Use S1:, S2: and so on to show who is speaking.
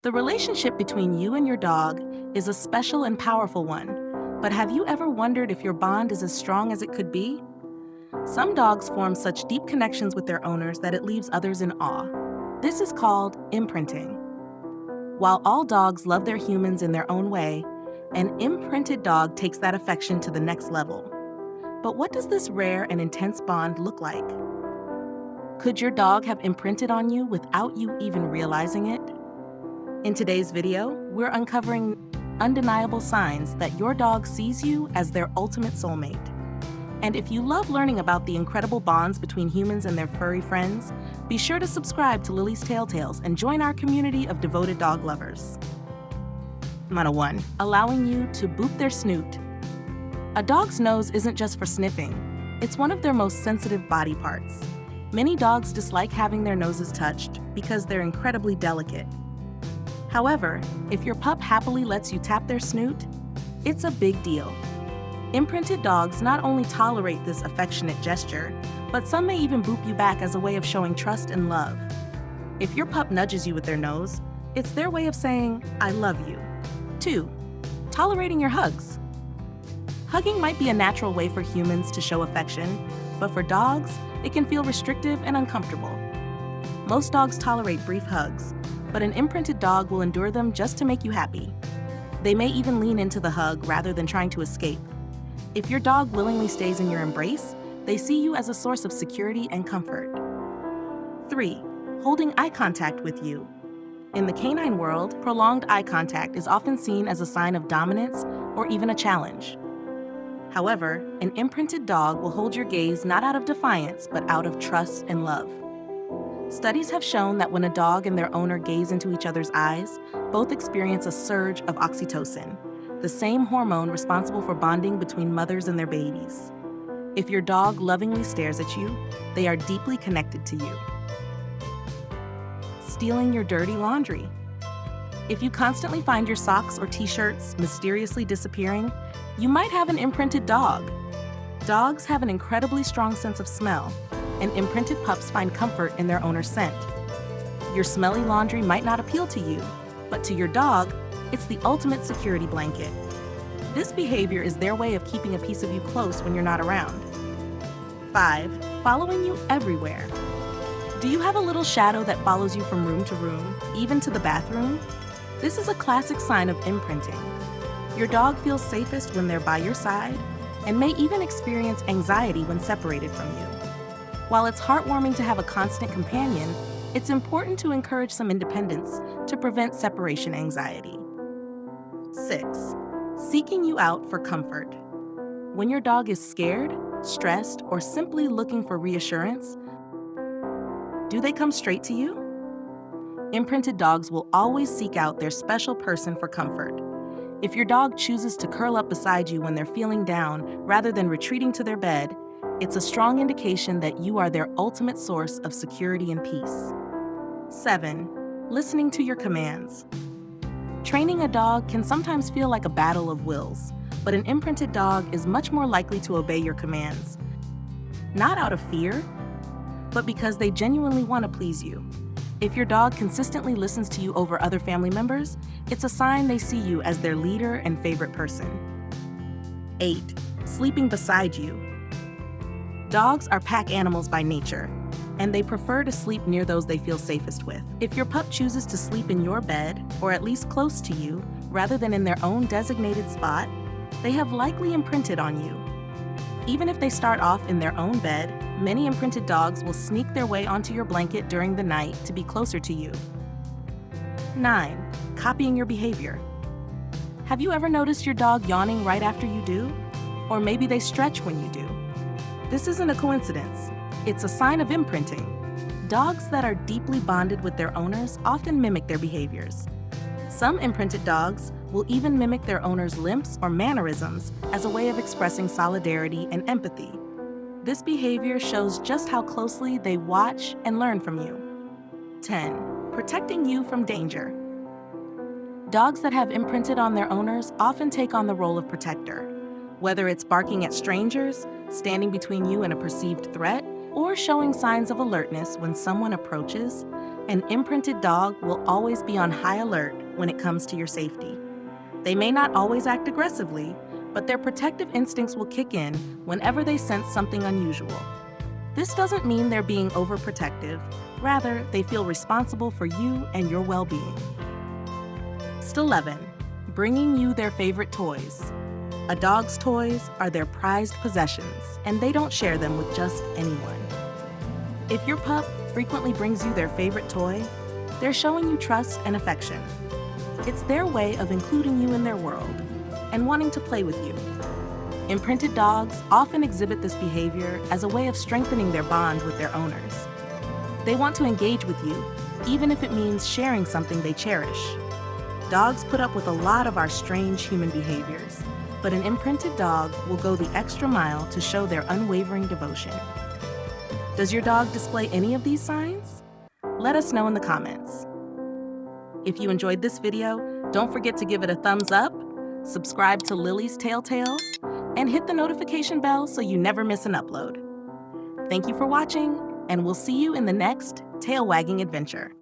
S1: The relationship between you and your dog is a special and powerful one, but have you ever wondered if your bond is as strong as it could be? Some dogs form such deep connections with their owners that it leaves others in awe. This is called imprinting. While all dogs love their humans in their own way, an imprinted dog takes that affection to the next level. But what does this rare and intense bond look like? Could your dog have imprinted on you without you even realizing it? In today's video, we're uncovering undeniable signs that your dog sees you as their ultimate soulmate. And if you love learning about the incredible bonds between humans and their furry friends, be sure to subscribe to Lily's Telltales and join our community of devoted dog lovers. Number 1. Allowing you to boop their snoot. A dog's nose isn't just for sniffing. It's one of their most sensitive body parts. Many dogs dislike having their noses touched because they're incredibly delicate. However, if your pup happily lets you tap their snoot, it's a big deal. Imprinted dogs not only tolerate this affectionate gesture, but some may even boop you back as a way of showing trust and love. If your pup nudges you with their nose, it's their way of saying, "I love you." 2. Tolerating your hugs. Hugging might be a natural way for humans to show affection, but for dogs, it can feel restrictive and uncomfortable. Most dogs tolerate brief hugs, but an imprinted dog will endure them just to make you happy. They may even lean into the hug rather than trying to escape. If your dog willingly stays in your embrace, they see you as a source of security and comfort. 3. Holding eye contact with you. In the canine world, prolonged eye contact is often seen as a sign of dominance or even a challenge. However, an imprinted dog will hold your gaze not out of defiance, but out of trust and love. Studies have shown that when a dog and their owner gaze into each other's eyes, both experience a surge of oxytocin, the same hormone responsible for bonding between mothers and their babies. If your dog lovingly stares at you, they are deeply connected to you. Stealing your dirty laundry. If you constantly find your socks or t-shirts mysteriously disappearing, you might have an imprinted dog. Dogs have an incredibly strong sense of smell, and imprinted pups find comfort in their owner's scent. Your smelly laundry might not appeal to you, but to your dog, it's the ultimate security blanket. This behavior is their way of keeping a piece of you close when you're not around. 5. Following you everywhere. Do you have a little shadow that follows you from room to room, even to the bathroom? This is a classic sign of imprinting. Your dog feels safest when they're by your side and may even experience anxiety when separated from you. While it's heartwarming to have a constant companion, it's important to encourage some independence to prevent separation anxiety. 6. Seeking you out for comfort. When your dog is scared, stressed, or simply looking for reassurance, do they come straight to you? Imprinted dogs will always seek out their special person for comfort. If your dog chooses to curl up beside you when they're feeling down rather than retreating to their bed, it's a strong indication that you are their ultimate source of security and peace. 7. Listening to your commands. Training a dog can sometimes feel like a battle of wills, but an imprinted dog is much more likely to obey your commands. Not out of fear, but because they genuinely want to please you. If your dog consistently listens to you over other family members, it's a sign they see you as their leader and favorite person. 8. Sleeping beside you. Dogs are pack animals by nature, and they prefer to sleep near those they feel safest with. If your pup chooses to sleep in your bed, or at least close to you, rather than in their own designated spot, they have likely imprinted on you. Even if they start off in their own bed, many imprinted dogs will sneak their way onto your blanket during the night to be closer to you. 9. Copying your behavior. Have you ever noticed your dog yawning right after you do? Or maybe they stretch when you do? This isn't a coincidence. It's a sign of imprinting. Dogs that are deeply bonded with their owners often mimic their behaviors. Some imprinted dogs will even mimic their owner's limps or mannerisms as a way of expressing solidarity and empathy. This behavior shows just how closely they watch and learn from you. 10. Protecting you from danger. Dogs that have imprinted on their owners often take on the role of protector. Whether it's barking at strangers, standing between you and a perceived threat, or showing signs of alertness when someone approaches, An imprinted dog will always be on high alert when it comes to your safety. They may not always act aggressively, but their protective instincts will kick in whenever they sense something unusual. This doesn't mean they're being overprotective. Rather, they feel responsible for you and your well-being. 11. Bringing you their favorite toys. A dog's toys are their prized possessions, and they don't share them with just anyone. If your pup frequently brings you their favorite toy, they're showing you trust and affection. It's their way of including you in their world and wanting to play with you. Imprinted dogs often exhibit this behavior as a way of strengthening their bond with their owners. They want to engage with you, even if it means sharing something they cherish. Dogs put up with a lot of our strange human behaviors, but an imprinted dog will go the extra mile to show their unwavering devotion. Does your dog display any of these signs? Let us know in the comments. If you enjoyed this video, don't forget to give it a thumbs up, subscribe to Lily's Tail Tales, and hit the notification bell so you never miss an upload. Thank you for watching, and we'll see you in the next tail wagging adventure.